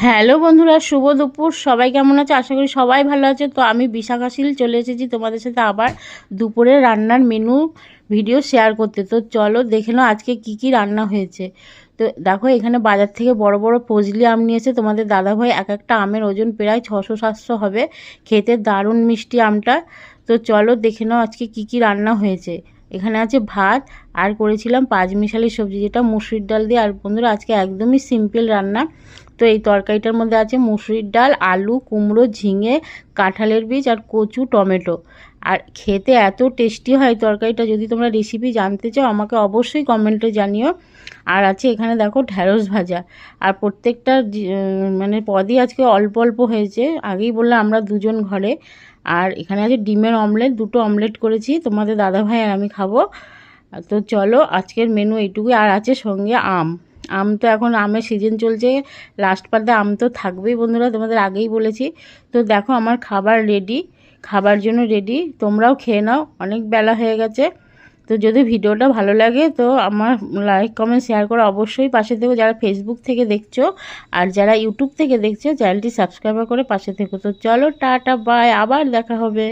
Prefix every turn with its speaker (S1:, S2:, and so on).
S1: Hello বন্ধুরা, শুভ দুপুর। সবাই কেমন আছে? আশা করি সবাই ভালো আছে। তো আমি বিশাখাশীল চলে এসেছি তোমাদের সাথে আবার দুপুরে রান্নার মেনু ভিডিও শেয়ার করতে। তো চলো দেখে নাও আজকে কি কি রান্না হয়েছে। তো দেখো, এখানে বাজার থেকে বড় বড় ফজলি আম নিয়েছে তোমাদের দাদাভাই। এক একটা আমের ওজন প্রায় 600-700 হবে। খেতে দারুণ মিষ্টি আমটা। তো চলো দেখে নাও আজকে কি কি রান্না হয়েছে। এখানে আছে ভাত, আর করেছিলাম পাঁচমিশালি সবজি, যেটা মুসুরির ডাল দিয়ে। আর বন্ধুরা আজকে একদমই সিম্পল রান্না। তো এই তরকারিটার মধ্যে আছে মুসুরির ডাল, আলু, কুমড়ো, ঝিঙে, কাঁঠালের বীজ আর কচু, টমেটো। আর খেতে এত টেস্টি হয় তরকারিটা। যদি তোমরা রেসিপি জানতে চাও আমাকে অবশ্যই কমেন্টে জানিও। আর আছে এখানে দেখো ঢ্যাঁড়স ভাজা। আর প্রত্যেকটা মানে পদই আজকে অল্প অল্প হয়েছে। আগেই বললাম আমরা দুজন ঘরে। আর এখানে আছে ডিমের অমলেট, দুটো অমলেট করেছি, তোমাদের দাদাভাই আর আমি খাবো। তো চলো আজকের মেনু এইটুকুই। আর আছে সঙ্গে আম। আম তো এখন আমের সিজন চলছে, লাস্ট পাতে আম তো থাকবেই বন্ধুরা, তোমাদের আগেই বলেছি। তো দেখো আমার খাবার রেডি, খাবার জন্য রেডি। তোমরাও খেয়ে নাও, অনেক বেলা হয়ে গেছে। তো যদি ভিডিওটা ভালো লাগে তো আমার লাইক কমেন্ট শেয়ার করে অবশ্যই পাশে থেকো, যারা ফেসবুক থেকে দেখছো। আর যারা ইউটিউব থেকে দেখছো চ্যানেলটি সাবস্ক্রাইব করে পাশে থেকো। তো চলো টাটা বাই, আবার দেখা হবে।